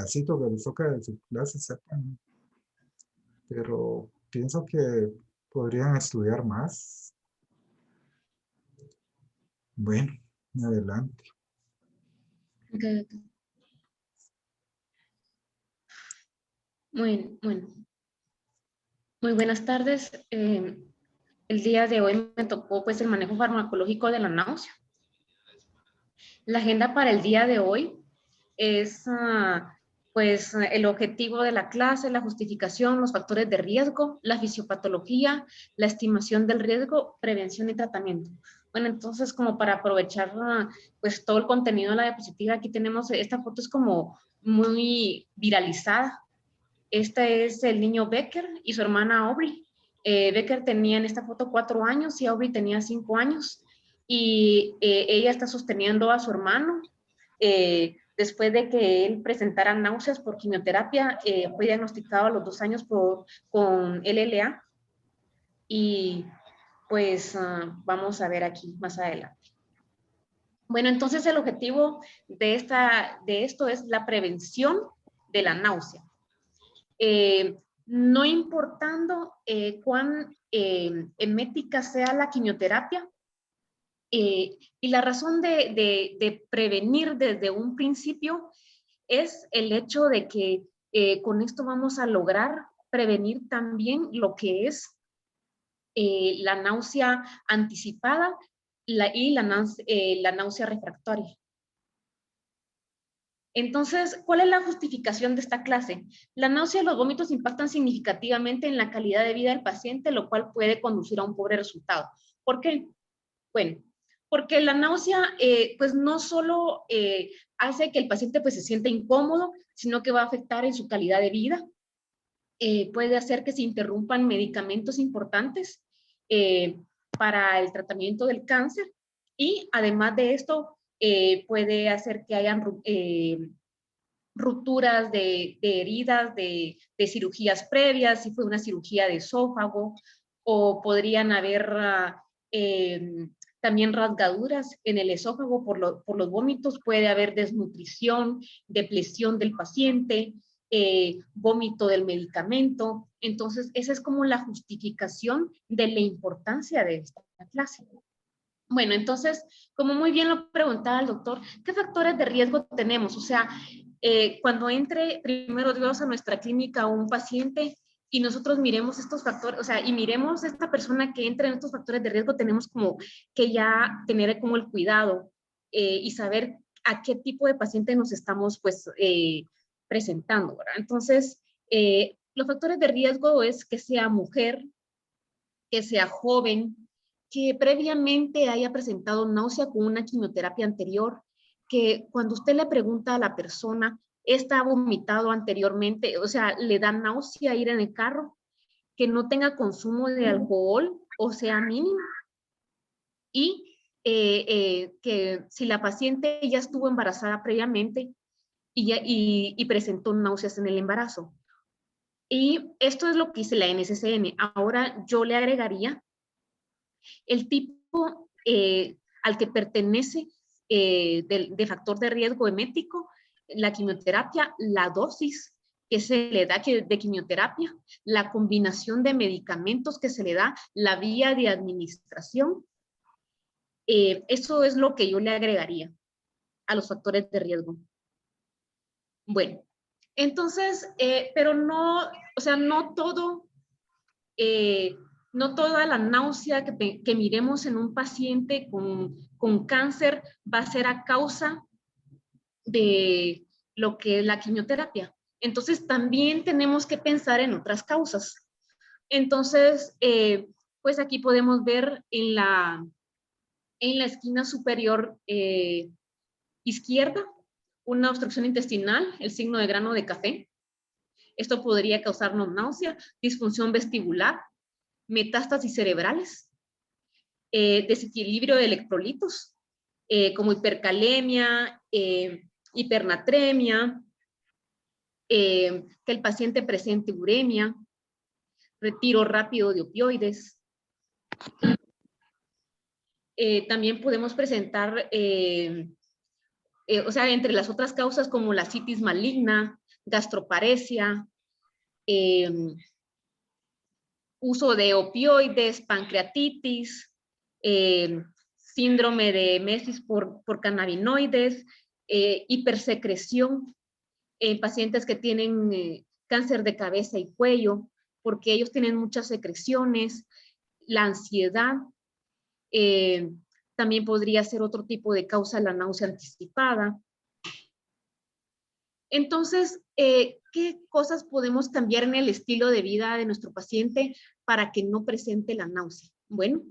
pedacito que les toca de su clase sepan, pero pienso que podrían estudiar más. Bueno, adelante. Okay. Bueno. Muy buenas tardes. El día de hoy me tocó pues el manejo farmacológico de la náusea. La agenda para el día de hoy es pues el objetivo de la clase, la justificación, los factores de riesgo, la fisiopatología, la estimación del riesgo, prevención y tratamiento. Bueno, entonces como para aprovechar pues todo el contenido de la diapositiva, aquí tenemos, esta foto es como muy viralizada. Este es el niño Becker y su hermana Aubrey. Becker tenía en esta foto 4 años y Aubrey tenía 5 años. Y ella está sosteniendo a su hermano. Después de que él presentara náuseas por quimioterapia, fue diagnosticado a los 2 años con LLA. Y pues vamos a ver aquí más adelante. Bueno, entonces el objetivo de esto es la prevención de la náusea. No importando cuán emética sea la quimioterapia, y la razón de prevenir desde un principio es el hecho de que con esto vamos a lograr prevenir también lo que es la náusea anticipada y la náusea refractaria. Entonces, ¿cuál es la justificación de esta clase? La náusea y los vómitos impactan significativamente en la calidad de vida del paciente, lo cual puede conducir a un pobre resultado. ¿Por qué? Bueno, porque la náusea, pues no solo hace que el paciente pues se sienta incómodo, sino que va a afectar en su calidad de vida. Puede hacer que se interrumpan medicamentos importantes para el tratamiento del cáncer y además de esto, puede hacer que hayan rupturas de heridas de cirugías previas, si fue una cirugía de esófago, o podrían haber también rasgaduras en el esófago por los vómitos, puede haber desnutrición, depresión del paciente, vómito del medicamento. Entonces, esa es como la justificación de la importancia de esta clase. Bueno, entonces, como muy bien lo preguntaba el doctor, ¿qué factores de riesgo tenemos? O sea, cuando entre, primero Dios, a nuestra clínica un paciente y nosotros miremos estos factores, o sea, y miremos a esta persona que entra en estos factores de riesgo, tenemos como que ya tener como el cuidado y saber a qué tipo de paciente nos estamos, pues, presentando, ¿verdad? Entonces, los factores de riesgo es que sea mujer, que sea joven, que previamente haya presentado náusea con una quimioterapia anterior, que cuando usted le pregunta a la persona, ¿está vomitado anteriormente? O sea, ¿le da náusea ir en el carro? Que no tenga consumo de alcohol, o sea, mínimo. Y que si la paciente ya estuvo embarazada previamente y presentó náuseas en el embarazo. Y esto es lo que dice la NCCN. Ahora yo le agregaría el tipo al que pertenece de factor de riesgo emético, la quimioterapia, la dosis que se le da de quimioterapia, la combinación de medicamentos que se le da, la vía de administración. Eso es lo que yo le agregaría a los factores de riesgo. Bueno, entonces, pero no, o sea, no todo no toda la náusea que miremos en un paciente con cáncer va a ser a causa de lo que es la quimioterapia. Entonces, también tenemos que pensar en otras causas. Entonces, pues aquí podemos ver en la esquina superior izquierda una obstrucción intestinal, el signo de grano de café. Esto podría causarnos náusea, disfunción vestibular, metástasis cerebrales, desequilibrio de electrolitos, como hipercalemia, hipernatremia, que el paciente presente uremia, retiro rápido de opioides. También podemos presentar, o sea, entre las otras causas como la citis maligna, gastroparesia, uso de opioides, pancreatitis, síndrome de emesis por cannabinoides, hipersecreción en pacientes que tienen cáncer de cabeza y cuello, porque ellos tienen muchas secreciones, la ansiedad, también podría ser otro tipo de causa la náusea anticipada. Entonces, ¿qué cosas podemos cambiar en el estilo de vida de nuestro paciente para que no presente la náusea? Bueno,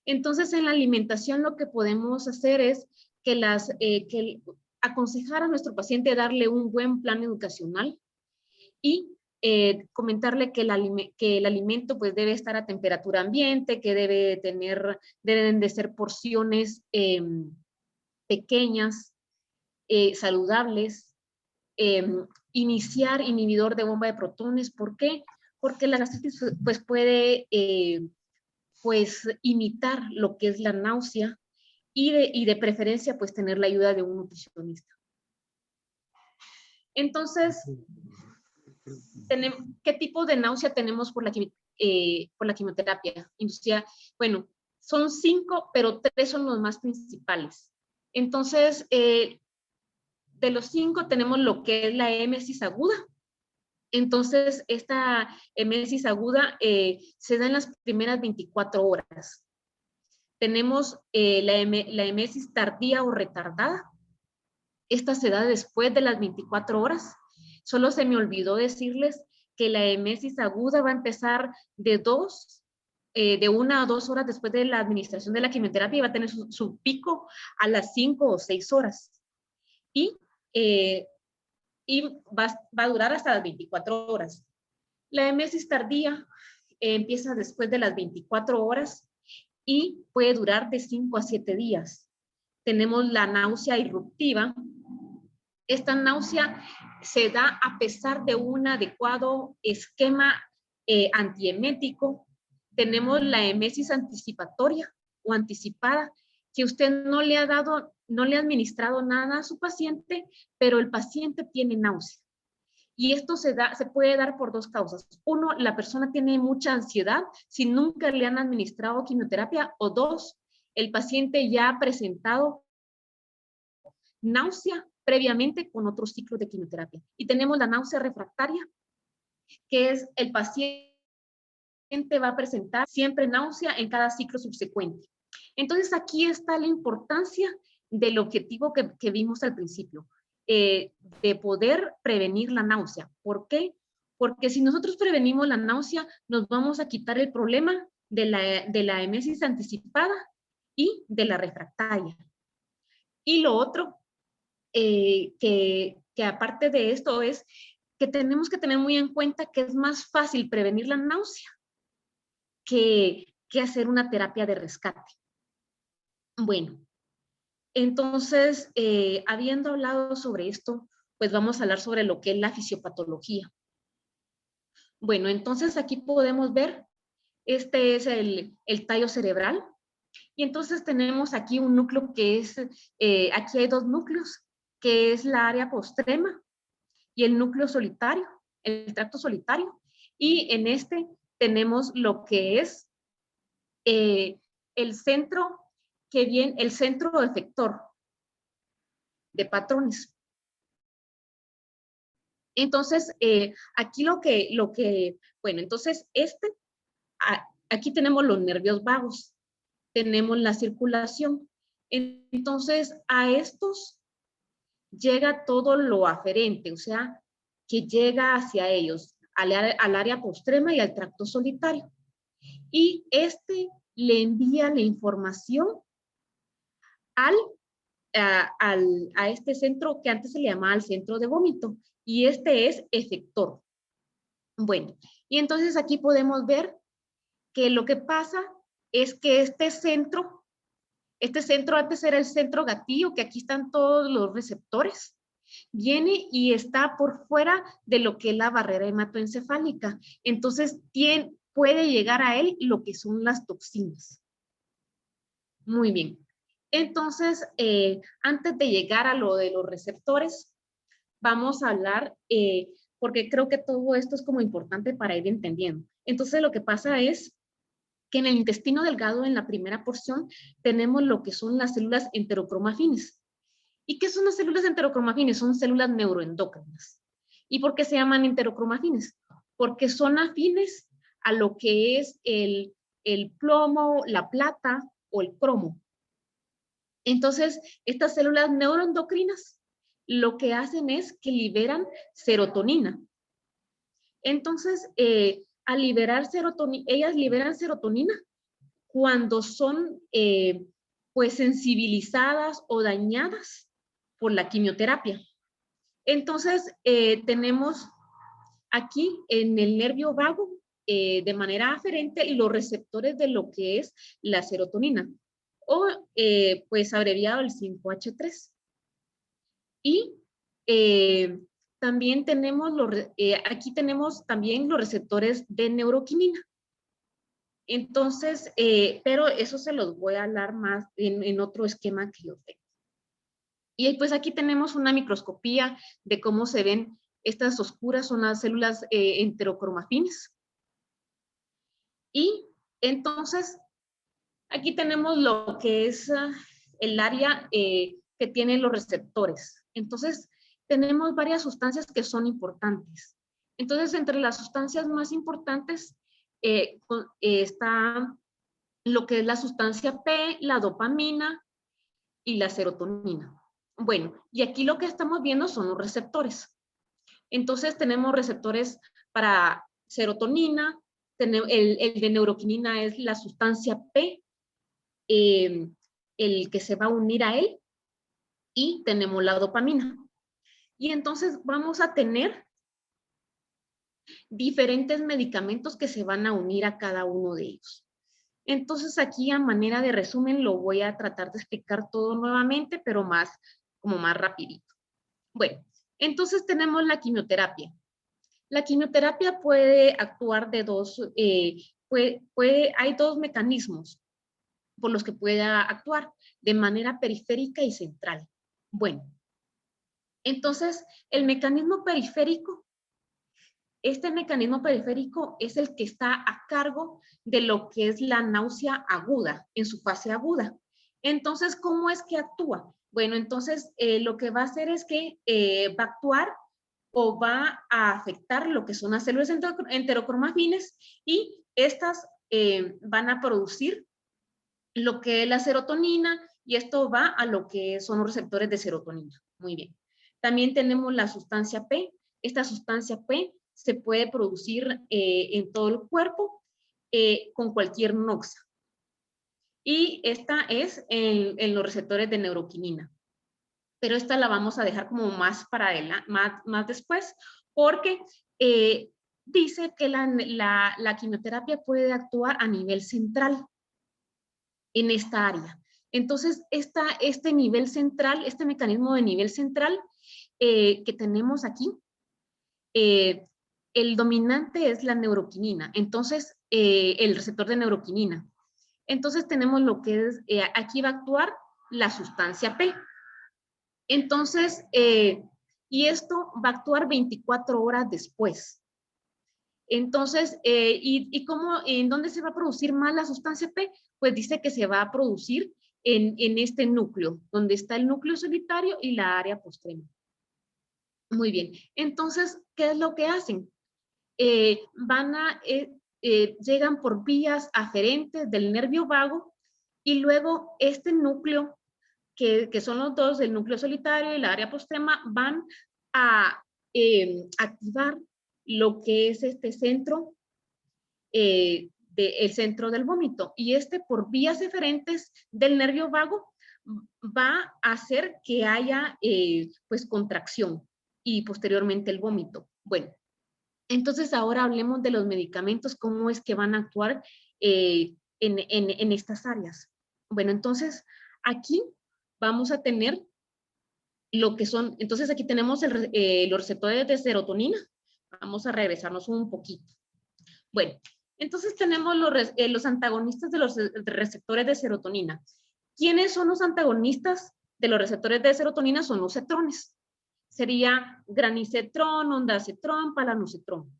entonces en la alimentación lo que podemos hacer es que aconsejar a nuestro paciente darle un buen plan educacional y comentarle que el alimento pues debe estar a temperatura ambiente, que deben de ser porciones pequeñas, saludables, iniciar inhibidor de bomba de protones. ¿Por qué? Porque la gastritis pues puede pues imitar lo que es la náusea y de preferencia pues tener la ayuda de un nutricionista. Entonces, ¿qué tipo de náusea tenemos por la quimioterapia inducida? Bueno, son 5, pero 3 son los más principales. Entonces, de los 5 tenemos lo que es la émesis aguda. Entonces, esta émesis aguda se da en las primeras 24 horas. Tenemos la émesis tardía o retardada. Esta se da después de las 24 horas. Solo se me olvidó decirles que la émesis aguda va a empezar de 1 a 2 horas después de la administración de la quimioterapia y va a tener su pico a las 5 o 6 horas. Y va a durar hasta las 24 horas. La émesis tardía empieza después de las 24 horas y puede durar de 5 a 7 días. Tenemos la náusea irruptiva. Esta náusea se da a pesar de un adecuado esquema antiemético. Tenemos la emesis anticipatoria o anticipada, que usted no le ha administrado nada a su paciente, pero el paciente tiene náusea. Y esto se puede dar por 2 causas. 1, la persona tiene mucha ansiedad si nunca le han administrado quimioterapia, o 2, el paciente ya ha presentado náusea previamente con otro ciclo de quimioterapia. Y tenemos la náusea refractaria, que es el paciente va a presentar siempre náusea en cada ciclo subsecuente. Entonces aquí está la importancia del objetivo que vimos al principio, de poder prevenir la náusea. ¿Por qué? Porque si nosotros prevenimos la náusea, nos vamos a quitar el problema de la emesis anticipada y de la refractaria. Y lo otro, que aparte de esto, es que tenemos que tener muy en cuenta que es más fácil prevenir la náusea que hacer una terapia de rescate. Bueno, entonces, habiendo hablado sobre esto, pues vamos a hablar sobre lo que es la fisiopatología. Bueno, entonces aquí podemos ver, este es el tallo cerebral, y entonces tenemos aquí un núcleo que es, aquí hay 2 núcleos, que es la área postrema y el núcleo solitario, el tracto solitario, y en este tenemos lo que es el centro el centro efector de patrones. Entonces, aquí bueno, entonces aquí tenemos los nervios vagos, tenemos la circulación. Entonces, a estos llega todo lo aferente, o sea, que llega hacia ellos, al área postrema y al tracto solitario. Y le envía la información a este centro que antes se le llamaba el centro de vómito, y este es efector. Bueno, y entonces aquí podemos ver que lo que pasa es que este centro antes era el centro gatillo, que aquí están todos los receptores, viene y está por fuera de lo que es la barrera hematoencefálica. Entonces puede llegar a él lo que son las toxinas. Muy bien. Entonces, antes de llegar a lo de los receptores, vamos a hablar, porque creo que todo esto es como importante para ir entendiendo. Entonces lo que pasa es que en el intestino delgado, en la primera porción, tenemos lo que son las células enterocromafines. ¿Y qué son las células enterocromafines? Son células neuroendócrinas. ¿Y por qué se llaman enterocromafines? Porque son afines a lo que es el plomo, la plata o el cromo. Entonces, estas células neuroendocrinas lo que hacen es que liberan serotonina. Entonces, al liberar serotonina, ellas liberan serotonina cuando son pues sensibilizadas o dañadas por la quimioterapia. Entonces, tenemos aquí en el nervio vago, de manera aferente, los receptores de lo que es la serotonina, o pues abreviado el 5H3. Y también tenemos aquí tenemos también los receptores de neuroquinina. Entonces, pero eso se los voy a hablar más en otro esquema que yo tengo. Y pues aquí tenemos una microscopía de cómo se ven estas oscuras, son las células enterocromafines. Y entonces, aquí tenemos lo que es el área que tienen los receptores. Entonces, tenemos varias sustancias que son importantes. Entonces, entre las sustancias más importantes está lo que es la sustancia P, la dopamina y la serotonina. Bueno, y aquí lo que estamos viendo son los receptores. Entonces, tenemos receptores para serotonina, el de neuroquinina es la sustancia P, el que se va a unir a él, y tenemos la dopamina. Y entonces vamos a tener diferentes medicamentos que se van a unir a cada uno de ellos. Entonces aquí a manera de resumen lo voy a tratar de explicar todo nuevamente, pero como más rapidito. Bueno, entonces tenemos la quimioterapia. La quimioterapia puede actuar de hay dos mecanismos por los que pueda actuar, de manera periférica y central. Bueno, entonces el mecanismo periférico, este mecanismo periférico es el que está a cargo de lo que es la náusea aguda, en su fase aguda. Entonces, ¿cómo es que actúa? Bueno, entonces lo que va a hacer es que va a actuar o va a afectar lo que son las células enterocromafines, y estas van a producir lo que es la serotonina, y esto va a lo que son los receptores de serotonina. Muy bien. También tenemos la sustancia P. Esta sustancia P se puede producir en todo el cuerpo con cualquier noxa. Y esta es en los receptores de neuroquinina. Pero esta la vamos a dejar como más para adelante, más después, porque dice que la quimioterapia puede actuar a nivel central en esta área. Entonces, este nivel central, este mecanismo de nivel central que tenemos aquí, el dominante es la neuroquinina, entonces el receptor de neuroquinina. Entonces tenemos lo que es, aquí va a actuar la sustancia P. Entonces, y esto va a actuar 24 horas después. Entonces, ¿en dónde se va a producir más la sustancia P? Pues dice que se va a producir en este núcleo, donde está el núcleo solitario y la área postrema. Muy bien. Entonces, ¿qué es lo que hacen? Llegan por vías aferentes del nervio vago, y luego este núcleo, que son los dos, el núcleo solitario y la área postrema, van a activar lo que es este centro, el centro del vómito, y por vías eferentes del nervio vago va a hacer que haya pues contracción y posteriormente el vómito. Bueno, entonces ahora hablemos de los medicamentos, cómo es que van a actuar en estas áreas. Bueno, entonces aquí vamos a tener lo que son, entonces aquí tenemos los receptores de serotonina. Vamos a regresarnos un poquito. Bueno, entonces tenemos los antagonistas de los receptores de serotonina. ¿Quiénes son los antagonistas de los receptores de serotonina? Son los cetrones. sería granicetrón, ondansetrón, palanocetrón.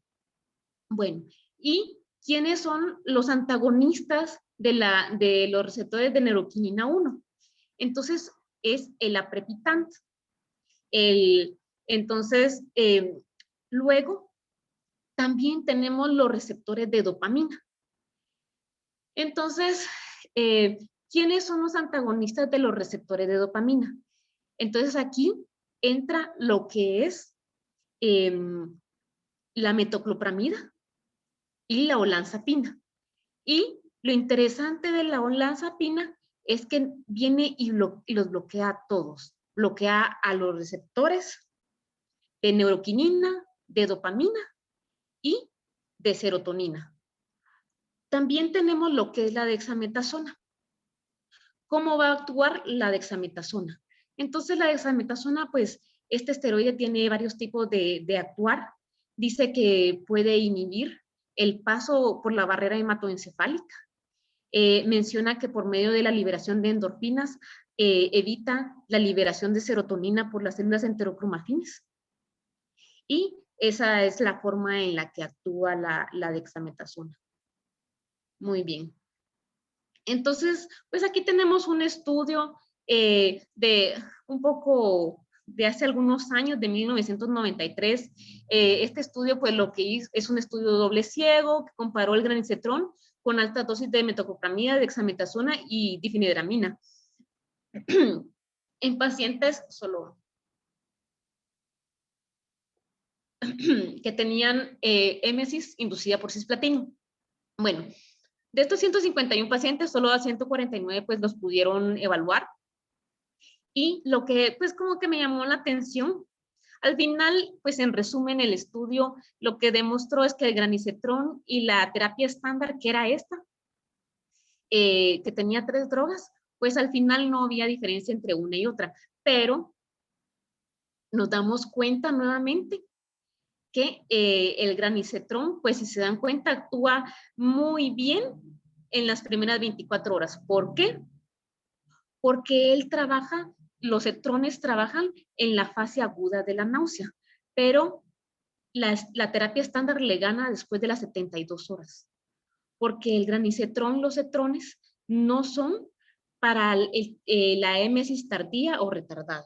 Bueno, ¿y quiénes son los antagonistas de los receptores de neuroquinina 1? Entonces, es el aprepitante. Entonces, luego, también tenemos los receptores de dopamina. Entonces, ¿quiénes son los antagonistas de los receptores de dopamina? Entonces, aquí entra lo que es la metoclopramida y la olanzapina. Y lo interesante de la olanzapina es que viene y los bloquea a todos. Bloquea a los receptores de neuroquinina, de dopamina y de serotonina. También tenemos lo que es la dexametasona. ¿Cómo va a actuar la dexametasona? Entonces la dexametasona, pues este esteroide tiene varios tipos de actuar. Dice que puede inhibir el paso por la barrera hematoencefálica. Menciona que por medio de la liberación de endorfinas evita la liberación de serotonina por las células enterocromafines. Y esa es la forma en la que actúa la dexametasona. Muy bien. Entonces, pues aquí tenemos un estudio de un poco de hace algunos años, de 1993. Este estudio, pues lo que hizo es un estudio doble ciego que comparó el granicetrón con alta dosis de metoclopramida, dexametasona y difenidramina en pacientes solo que tenían émesis inducida por cisplatino. Bueno, de estos 151 pacientes, solo a 149 pues los pudieron evaluar. Y lo que pues como que me llamó la atención, al final pues en resumen el estudio lo que demostró es que el granicetrón y la terapia estándar, que era esta, que tenía 3 drogas, pues al final no había diferencia entre una y otra, pero nos damos cuenta nuevamente que el granicetrón, pues si se dan cuenta, actúa muy bien en las primeras 24 horas. ¿Por qué? Porque él trabaja, los cetrones trabajan en la fase aguda de la náusea, pero la terapia estándar le gana después de las 72 horas, porque el granicetrón, los cetrones, no son para la émesis tardía o retardada.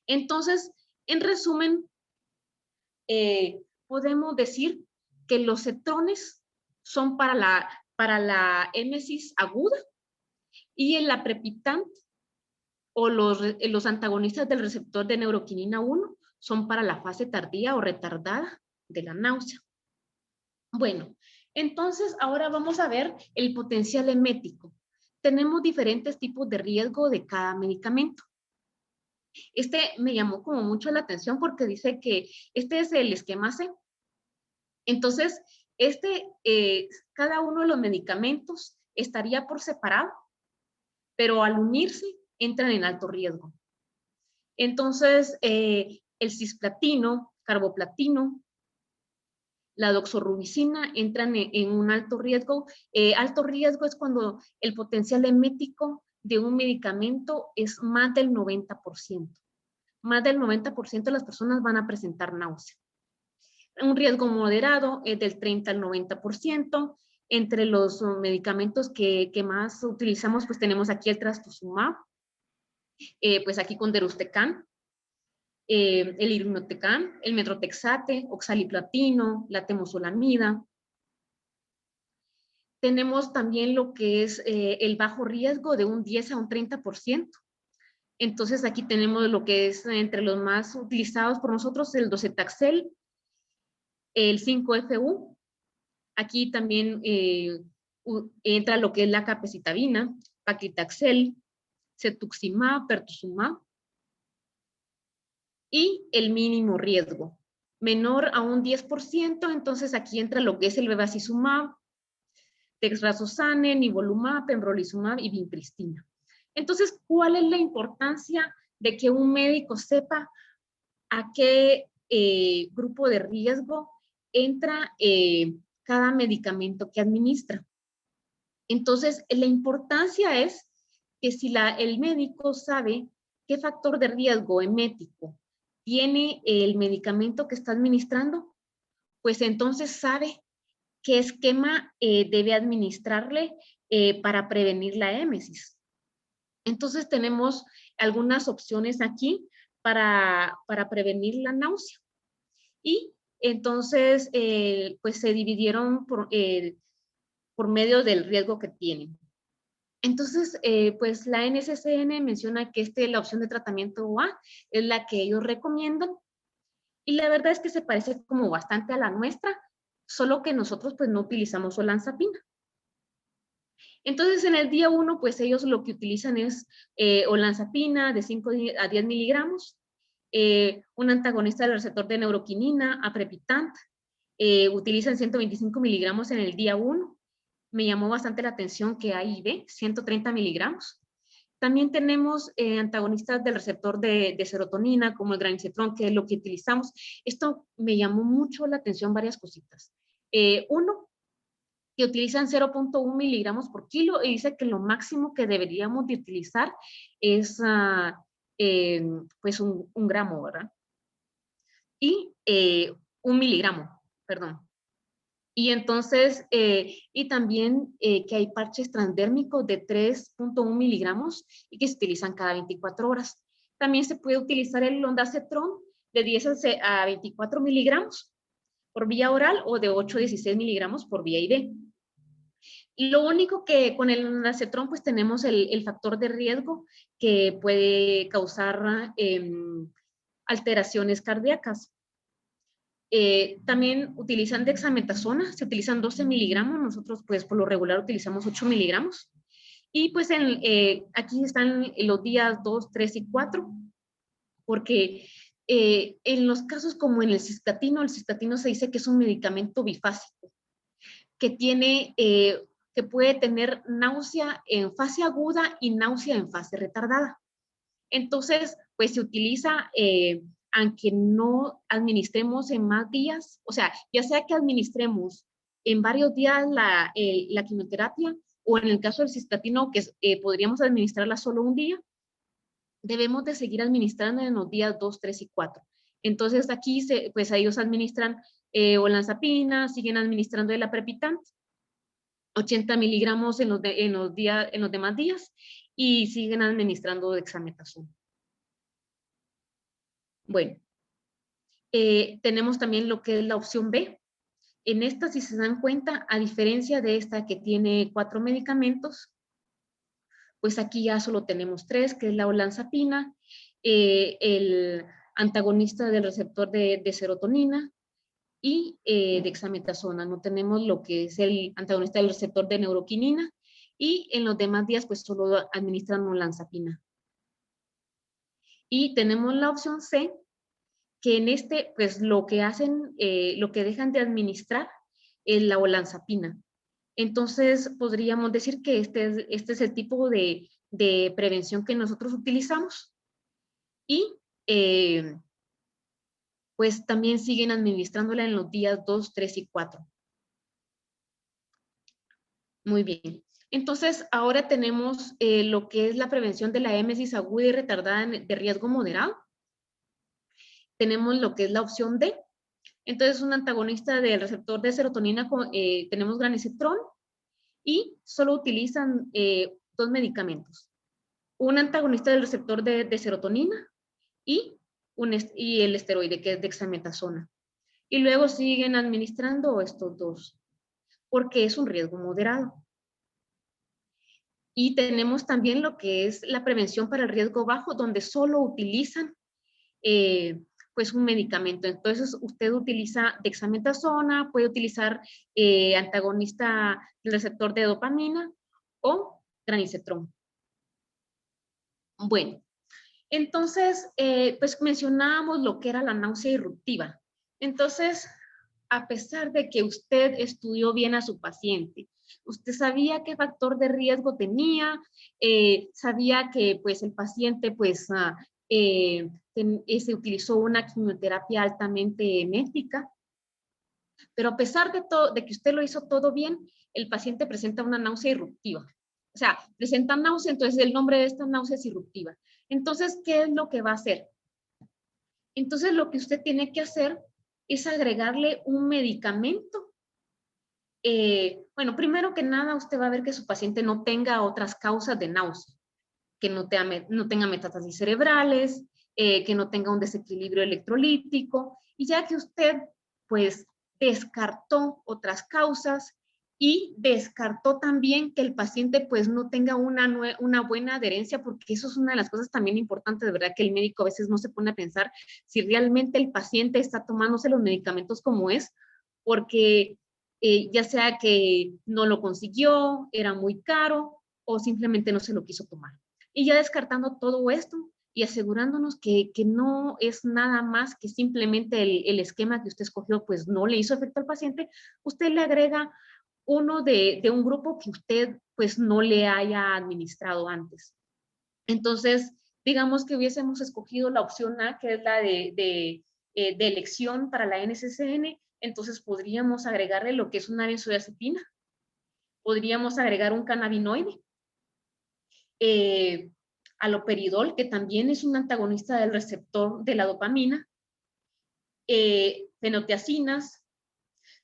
Entonces, en resumen, podemos decir que los cetrones son para la émesis aguda y el aprepitante o los antagonistas del receptor de neuroquinina 1 son para la fase tardía o retardada de la náusea. Bueno, entonces ahora vamos a ver el potencial emético. Tenemos diferentes tipos de riesgo de cada medicamento. Este me llamó como mucho la atención porque dice que este es el esquema C. Entonces, cada uno de los medicamentos estaría por separado, pero al unirse entran en alto riesgo. Entonces, el cisplatino, carboplatino, la doxorubicina entran en un alto riesgo. Alto riesgo es cuando el potencial emético de un medicamento es más del 90%. Más del 90% de las personas van a presentar náusea. Un riesgo moderado es del 30 al 90%. Entre los medicamentos que más utilizamos, pues tenemos aquí el trastuzumab, pues aquí con deruxtecan, el irinotecan, el metrotexate, oxaliplatino, la temozolomida. Tenemos también lo que es el bajo riesgo de un 10 a un 30%. Entonces aquí tenemos lo que es entre los más utilizados por nosotros, el docetaxel, el 5-FU. Aquí también entra lo que es la capecitabina, paclitaxel, cetuximab, pertuzumab. Y el mínimo riesgo, menor a un 10%, entonces aquí entra lo que es el bevacizumab, dexrazoxane, nivolumab, pembrolizumab y vincristina. Entonces, ¿cuál es la importancia de que un médico sepa a qué grupo de riesgo entra cada medicamento que administra? Entonces, la importancia es que si el médico sabe qué factor de riesgo emético tiene el medicamento que está administrando, pues entonces sabe qué esquema debe administrarle para prevenir la émesis. Entonces tenemos algunas opciones aquí para prevenir la náusea. Y entonces, pues se dividieron por medio del riesgo que tienen. Entonces, pues la NCCN menciona que la opción de tratamiento A es la que ellos recomiendan. Y la verdad es que se parece como bastante a la nuestra, solo que nosotros pues no utilizamos olanzapina. Entonces, en el día 1, pues ellos lo que utilizan es olanzapina de 5 a 10 miligramos, un antagonista del receptor de neuroquinina, aprepitant, utilizan 125 miligramos en el día 1. Me llamó bastante la atención que A y B, 130 miligramos. También tenemos antagonistas del receptor de serotonina, como el granicetrón, que es lo que utilizamos. Esto me llamó mucho la atención varias cositas. Uno, que utilizan 0.1 miligramos por kilo y dice que lo máximo que deberíamos de utilizar es pues un gramo, ¿verdad? Y 1 miligramo, perdón. Y entonces, y también que hay parches transdérmicos de 3.1 miligramos y que se utilizan cada 24 horas. También se puede utilizar el ondansetron de 10 a 24 miligramos por vía oral o de 8 a 16 miligramos por vía IV. Y lo único que con el ondansetron pues tenemos el factor de riesgo que puede causar alteraciones cardíacas. También utilizan dexametasona, se utilizan 12 miligramos, nosotros pues por lo regular utilizamos 8 miligramos. Y pues aquí están los días 2, 3 y 4, porque en los casos como en el cistatino se dice que es un medicamento bifásico, que que puede tener náusea en fase aguda y náusea en fase retardada. Entonces, pues se utiliza, aunque no administremos en más días, o sea, ya sea que administremos en varios días la quimioterapia, o en el caso del cistatino, que podríamos administrarla solo un día, debemos de seguir administrando en los días 2, 3 y 4. Entonces, aquí, pues ellos administran olanzapina, siguen administrando el aprepitant, 80 miligramos en los demás días, y siguen administrando dexametasona. Bueno, tenemos también lo que es la opción B. En esta, si se dan cuenta, a diferencia de esta que tiene 4 medicamentos, pues aquí ya solo tenemos 3, que es la olanzapina, el antagonista del receptor de serotonina y dexametasona. No tenemos lo que es el antagonista del receptor de neuroquinina, y en los demás días pues solo administran olanzapina. Y tenemos la opción C, que en pues lo que hacen, lo que dejan de administrar es la olanzapina. Entonces, podríamos decir que este es el tipo de prevención que nosotros utilizamos. Y pues también siguen administrándola en los días 2, 3 y 4. Muy bien. Entonces, ahora tenemos lo que es la prevención de la émesis aguda y retardada de riesgo moderado. Tenemos lo que es la opción D. Entonces, un antagonista del receptor de serotonina, tenemos granicetrón, y solo utilizan 2 medicamentos. Un antagonista del receptor de serotonina y el esteroide, que es dexametasona. Y luego siguen administrando estos 2, porque es un riesgo moderado. Y tenemos también lo que es la prevención para el riesgo bajo, donde solo utilizan pues un medicamento. Entonces, usted utiliza dexametasona, puede utilizar antagonista del receptor de dopamina o granicetrón. Bueno, entonces, pues mencionábamos lo que era la náusea irruptiva. Entonces, a pesar de que usted estudió bien a su paciente, usted sabía qué factor de riesgo tenía, sabía que pues el paciente pues se utilizó una quimioterapia altamente emética, pero a pesar de todo, de que usted lo hizo todo bien, el paciente presenta una náusea irruptiva. O sea, presenta náusea, entonces el nombre de esta náusea es irruptiva. Entonces, ¿qué es lo que va a hacer? Entonces, lo que usted tiene que hacer es agregarle un medicamento. Bueno, primero que nada, usted va a ver que su paciente no tenga otras causas de náusea, que no tenga metástasis cerebrales, que no tenga un desequilibrio electrolítico, y ya que usted, pues, descartó otras causas y descartó también que el paciente, pues, no tenga una buena adherencia, porque eso es una de las cosas también importantes, de verdad, que el médico a veces no se pone a pensar si realmente el paciente está tomándose los medicamentos como es, porque ya sea que no lo consiguió, era muy caro o simplemente no se lo quiso tomar. Y ya descartando todo esto y asegurándonos que no es nada más que simplemente el esquema que usted escogió, pues no le hizo efecto al paciente, usted le agrega uno de un grupo que usted pues no le haya administrado antes. Entonces, digamos que hubiésemos escogido la opción A, que es la de elección para la NCCN, entonces podríamos agregarle lo que es una benzodiazepina, podríamos agregar un cannabinoide, eh, aloperidol, que también es un antagonista del receptor de la dopamina, fenotiacinas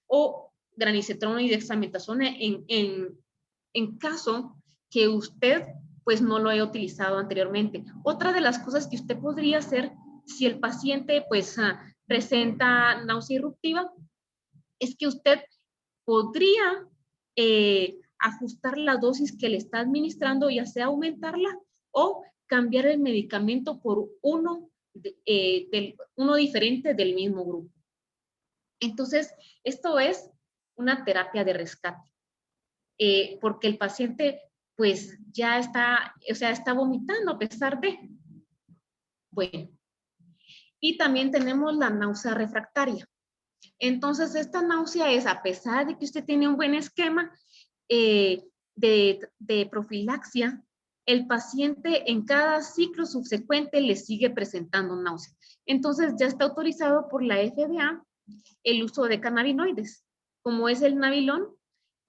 o granicetrona y dexametasona en caso que usted pues no lo haya utilizado anteriormente. Otra de las cosas que usted podría hacer si el paciente pues presenta náusea irruptiva es que usted podría ajustar la dosis que le está administrando, ya sea aumentarla o cambiar el medicamento por uno diferente del mismo grupo. Entonces, esto es una terapia de rescate, porque el paciente pues ya está, o sea, está vomitando a pesar de, bueno, y también tenemos la náusea refractaria. Entonces, esta náusea es, a pesar de que usted tiene un buen esquema de profilaxia, el paciente en cada ciclo subsecuente le sigue presentando náusea. Entonces, ya está autorizado por la FDA el uso de cannabinoides, como es el Nabilon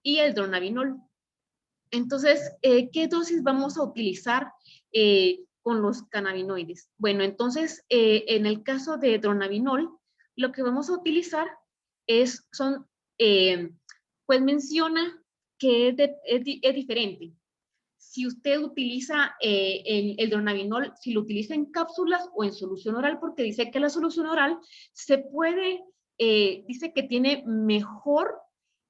y el Dronabinol. Entonces, ¿qué dosis vamos a utilizar con los cannabinoides? Bueno, entonces, en el caso de Dronabinol, lo que vamos a utilizar pues menciona que es diferente. Si usted utiliza el Dronabinol, si lo utiliza en cápsulas o en solución oral, porque dice que la solución oral se puede, dice que tiene mejor,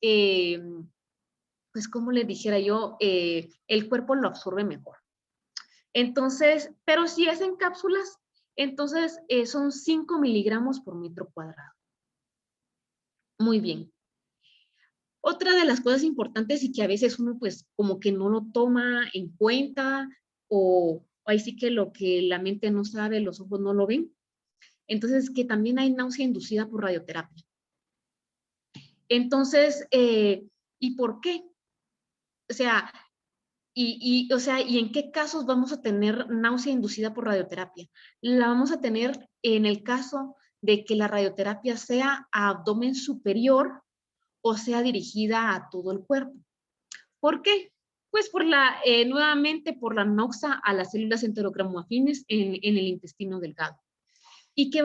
pues como le dijera yo, el cuerpo lo absorbe mejor. Entonces, pero si es en cápsulas, entonces son 5 miligramos por metro cuadrado. Muy bien. Otra de las cosas importantes y que a veces uno pues como que no lo toma en cuenta o ahí sí que lo que la mente no sabe, los ojos no lo ven. Entonces, que también hay náusea inducida por radioterapia. Entonces, ¿y por qué? O sea, o sea, ¿y en qué casos vamos a tener náusea inducida por radioterapia? La vamos a tener en el caso de que la radioterapia sea a abdomen superior o sea dirigida a todo el cuerpo. ¿Por qué? Pues nuevamente por la noxa a las células enterocromoafines en el intestino delgado. ¿Y qué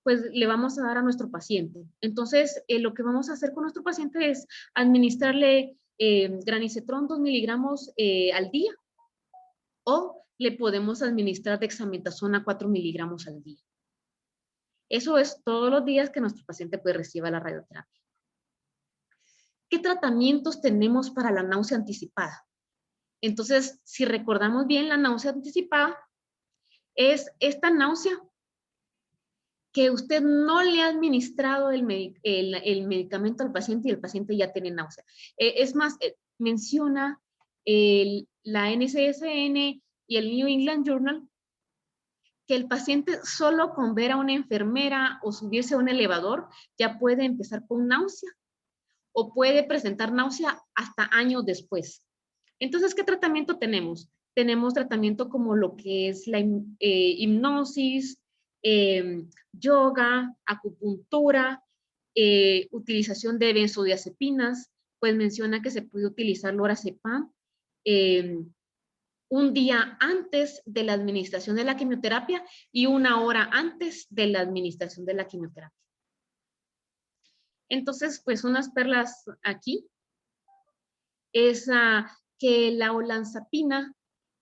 pues le vamos a dar a nuestro paciente? Entonces, lo que vamos a hacer con nuestro paciente es administrarle granicetrón 2 miligramos al día o le podemos administrar dexametasona 4 miligramos al día. Eso es todos los días que nuestro paciente puede recibir la radioterapia. ¿Qué tratamientos tenemos para la náusea anticipada? Entonces, si recordamos bien, la náusea anticipada es esta náusea que usted no le ha administrado el medicamento al paciente y el paciente ya tiene náusea. Es más, menciona la NCSN y el New England Journal que el paciente solo con ver a una enfermera o subirse a un elevador ya puede empezar con náusea o puede presentar náusea hasta años después. Entonces, ¿qué tratamiento tenemos? Tenemos tratamiento como lo que es la hipnosis, yoga, acupuntura, utilización de benzodiazepinas, pues menciona que se puede utilizar lorazepam, un día antes de la administración de la quimioterapia y una hora antes de la administración de la quimioterapia. Entonces, pues unas perlas aquí es que la olanzapina,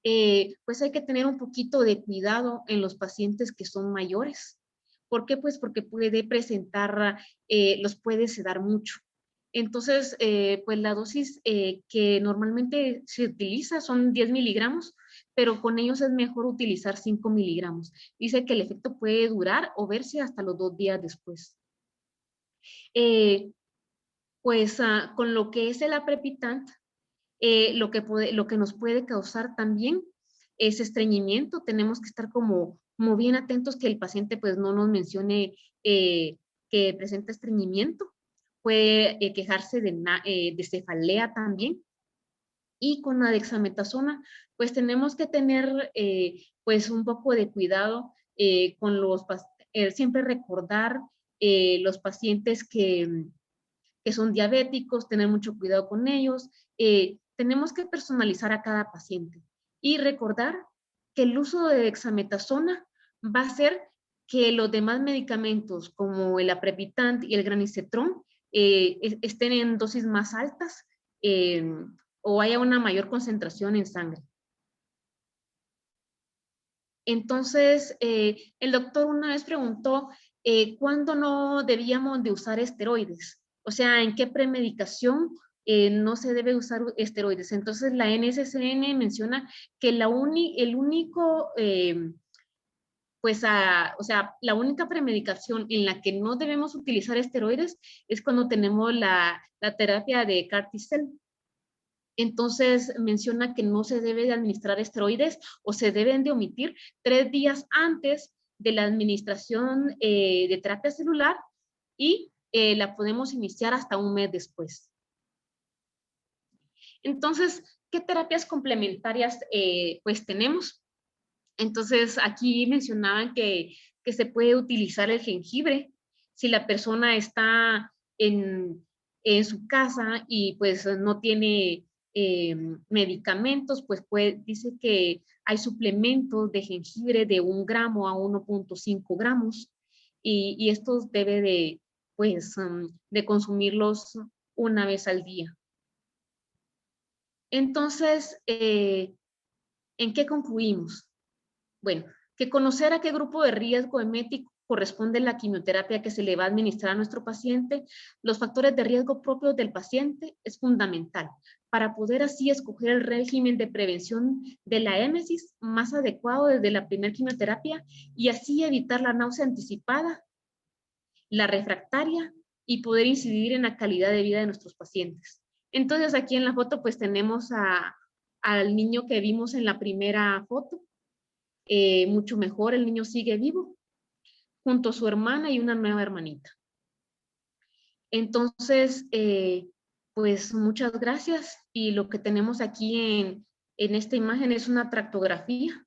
pues hay que tener un poquito de cuidado en los pacientes que son mayores. ¿Por qué? Pues porque puede presentar, los puede sedar mucho. Entonces, pues la dosis que normalmente se utiliza son 10 miligramos, pero con ellos es mejor utilizar 5 miligramos. Dice que el efecto puede durar o verse hasta los 2 días después. Pues con lo que es el aprepitant, lo que nos puede causar también es estreñimiento. Tenemos que estar como bien atentos que el paciente pues no nos mencione que presenta estreñimiento. Puede quejarse de cefalea también. Y con la dexametasona, pues tenemos que tener pues un poco de cuidado con siempre recordar los pacientes que son diabéticos, tener mucho cuidado con ellos. Tenemos que personalizar a cada paciente y recordar que el uso de dexametasona va a hacer que los demás medicamentos como el aprepitant y el granicetrón estén en dosis más altas o haya una mayor concentración en sangre. Entonces, el doctor una vez preguntó cuándo no debíamos de usar esteroides, o sea, en qué premedicación no se debe usar esteroides. Entonces, la NSCN menciona que el único, pues, o sea, la única premedicación en la que no debemos utilizar esteroides es cuando tenemos la terapia de CAR T-cell. Entonces menciona que no se debe de administrar esteroides o se deben de omitir 3 días antes de la administración de terapia celular y la podemos iniciar hasta un mes después. Entonces, ¿qué terapias complementarias pues tenemos? Entonces, aquí mencionaban que se puede utilizar el jengibre si la persona está en su casa y pues no tiene medicamentos, pues dice que hay suplementos de jengibre de 1 gramo a 1.5 gramos y estos debe de, pues, de consumirlos una vez al día. Entonces, ¿en qué concluimos? Bueno, que conocer a qué grupo de riesgo emético corresponde la quimioterapia que se le va a administrar a nuestro paciente, los factores de riesgo propios del paciente es fundamental para poder así escoger el régimen de prevención de la émesis más adecuado desde la primera quimioterapia y así evitar la náusea anticipada, la refractaria y poder incidir en la calidad de vida de nuestros pacientes. Entonces aquí en la foto pues tenemos al niño que vimos en la primera foto, mucho mejor, el niño sigue vivo, junto a su hermana y una nueva hermanita. Entonces, pues muchas gracias y lo que tenemos aquí en esta imagen es una tractografía